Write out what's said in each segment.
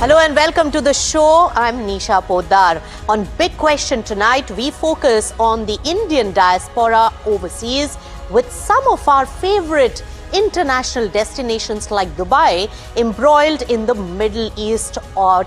Hello and welcome to the show. I'm Nisha Poddar. On Big Question tonight, we focus on the Indian diaspora overseas with some of our favorite international destinations like Dubai embroiled in the Middle East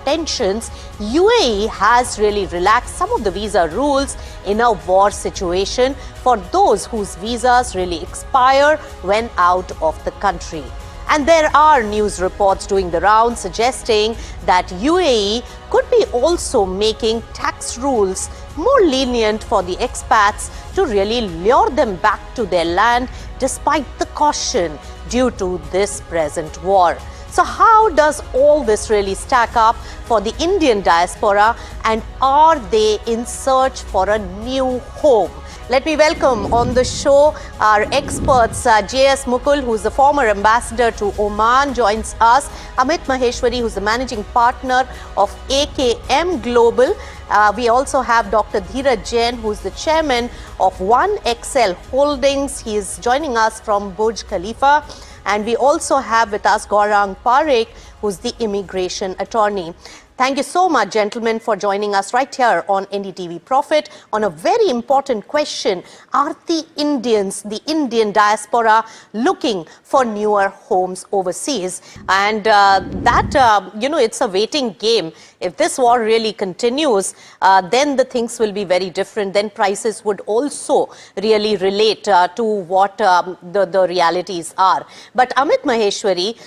tensions. UAE has really relaxed some of the visa rules in a war situation for those whose visas really expire when out of the country. And there are news reports doing the round suggesting that UAE could be also making tax rules more lenient for the expats to really lure them back to their land despite the caution due to this present war. So how does all this really stack up for the Indian diaspora, and are they in search for a new home? Let me welcome on the show our experts. J.S. Mukul, who's the former ambassador to Oman, joins us. Amit Maheshwari, who's the managing partner of AKM Global. We also have Dr. Dheeraj Jain, who's the chairman of 1XL Holdings. He is joining us from Burj Khalifa. And we also have with us Gaurang Parekh, who's the immigration attorney. Thank you so much, gentlemen, for joining us right here on NDTV Profit on a very important question. Are the Indians, the Indian diaspora, looking for newer homes overseas? And it's a waiting game. If this war really continues, then the things will be very different. Then prices would also really relate to what the realities are. But Amit Maheshwari,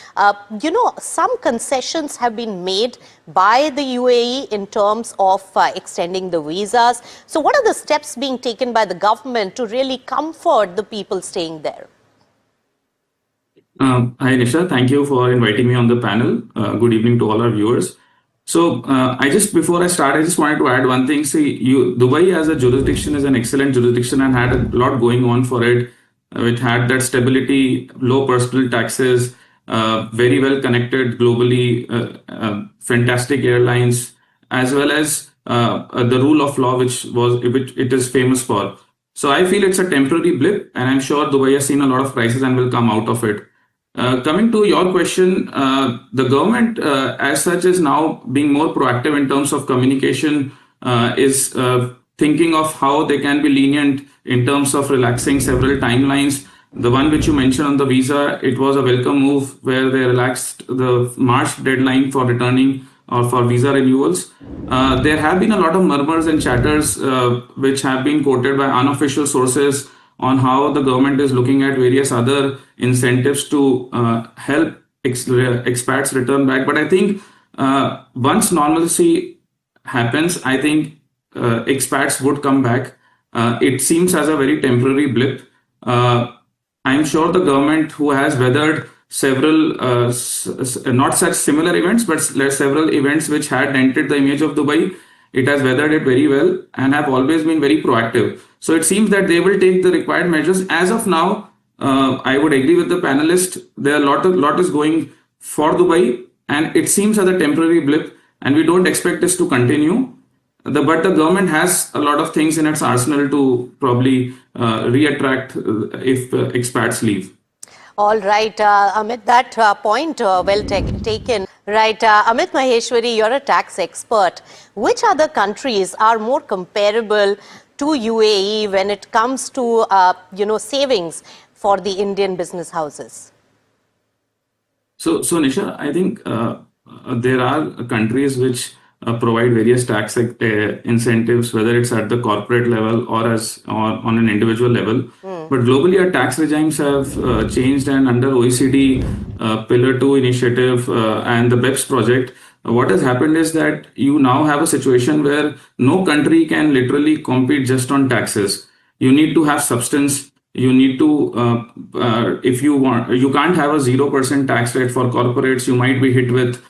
some concessions have been made by the UAE in terms of extending the visas. So what are the steps being taken by the government to really comfort the people staying there? Hi Nisha, thank you for inviting me on the panel. Good evening to all our viewers. So before I start, I just wanted to add one thing. See, Dubai as a jurisdiction is an excellent jurisdiction and had a lot going on for it. It had that stability, low personal taxes, very well connected globally, fantastic airlines, as well as the rule of law, which it is famous for. So I feel it's a temporary blip, and I'm sure Dubai has seen a lot of crisis and will come out of it. Coming to your question, the government as such is now being more proactive in terms of communication, is thinking of how they can be lenient in terms of relaxing several timelines. The one which you mentioned on the visa, it was a welcome move where they relaxed the March deadline for returning or for visa renewals. There have been a lot of murmurs and chatters which have been quoted by unofficial sources on how the government is looking at various other incentives to help expats return back. But I think once normalcy happens, I think expats would come back. It seems as a very temporary blip. I'm sure the government, who has weathered several, not such similar events, but several events which had dented the image of Dubai, it has weathered it very well and have always been very proactive. So it seems that they will take the required measures. As of now, I would agree with the panelist. There are lot is going for Dubai, and it seems as a temporary blip, and we don't expect this to continue. But the government has a lot of things in its arsenal to probably reattract if expats leave. All right, Amit, that point well taken. Right, Amit Maheshwari, you're a tax expert. Which other countries are more comparable to UAE when it comes to savings for the Indian business houses? So Nisha, I think there are countries which provide various tax incentives, whether it's at the corporate level or on an individual level. But globally, our tax regimes have changed, and under OECD Pillar 2 initiative and the BEPS project, what has happened is that you now have a situation where no country can literally compete just on taxes. You need to have substance. You need to, if you want, you can't have a 0% tax rate for corporates. You might be hit with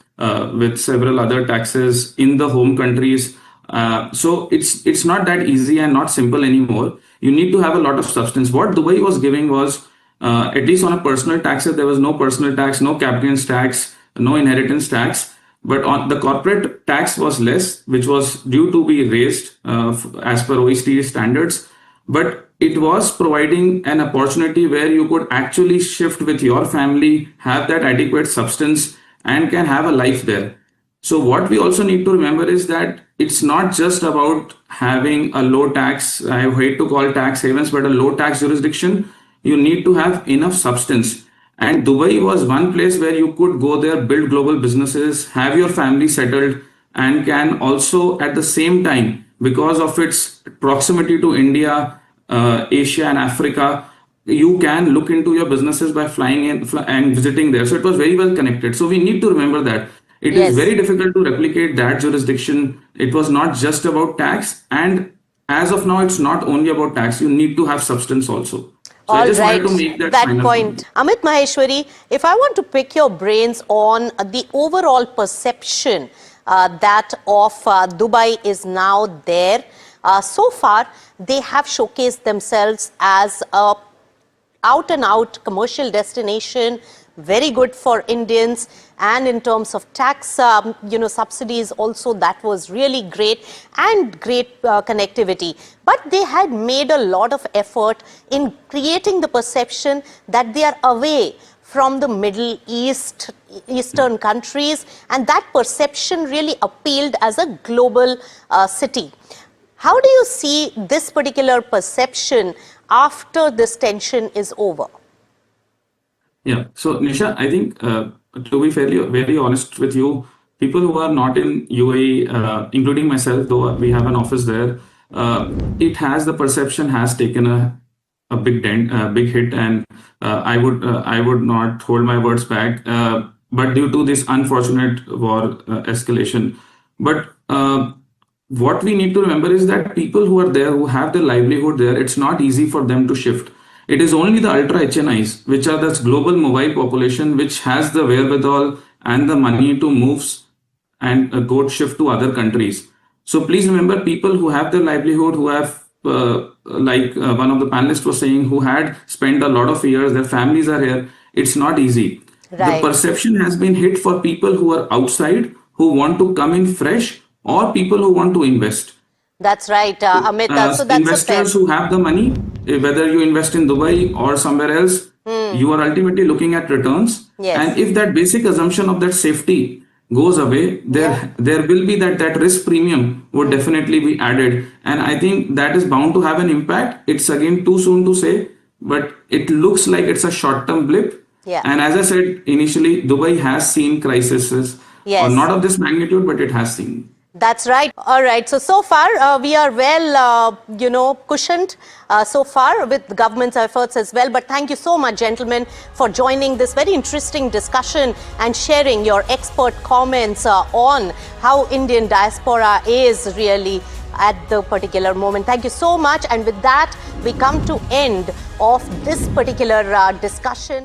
several other taxes in the home countries. So it's not that easy and not simple anymore. You need to have a lot of substance. What Dubai was giving was, at least on a personal taxes, there was no personal tax, no capital tax, no inheritance tax. But on the corporate tax was less, which was due to be raised as per OECD standards. But it was providing an opportunity where you could actually shift with your family, have that adequate substance, and can have a life there. So what we also need to remember is that it's not just about having a low tax, I hate to call tax havens, but a low tax jurisdiction. You need to have enough substance. And Dubai was one place where you could go there, build global businesses, have your family settled, and can also at the same time, because of its proximity to India, Asia, and Africa, you can look into your businesses by flying in and visiting there. So it was very well connected. So we need to remember that it is Yes. very difficult to replicate that jurisdiction. It was not just about tax, and as of now, it's not only about tax. You need to have substance also. So I All just right, wanted to make that that final point. Amit Maheshwari, if I want to pick your brains on the overall perception that of Dubai is now there, so far they have showcased themselves as a out and out commercial destination, very good for Indians, and in terms of tax subsidies also, that was really great, and great connectivity. But they had made a lot of effort in creating the perception that they are away from the Middle East, Eastern countries, and that perception really appealed as a global city. How do you see this particular perception after this tension is over? Yeah. So, Nisha, I think to be very honest with you, people who are not in UAE, including myself, though we have an office there, the perception has taken a big dent, a big hit, and I would not hold my words back. But due to this unfortunate war escalation, but what we need to remember is that people who are there, who have their livelihood there, it's not easy for them to shift. It is only the ultra HNIs, which are this global mobile population, which has the wherewithal and the money to move and go shift to other countries. So please remember, people who have their livelihood, who have, one of the panelists was saying, who had spent a lot of years, their families are here. It's not easy. Right. The perception has been hit for people who are outside, who want to come in fresh, or people who want to invest. That's right, Amit. So that's Investors who have the money, whether you invest in Dubai or somewhere else, you are ultimately looking at returns. Yes. And if that basic assumption of that safety goes away, there will be that risk premium would definitely be added. And I think that is bound to have an impact. It's again too soon to say, but it looks like it's a short-term blip. Yeah. And as I said initially, Dubai has seen crises, Yes. not of this magnitude, but it has seen. That's right. All right. So far, we are well, cushioned so far with the government's efforts as well. But thank you so much, gentlemen, for joining this very interesting discussion and sharing your expert comments on how Indian diaspora is really at the particular moment. Thank you so much. And with that, we come to end of this particular discussion.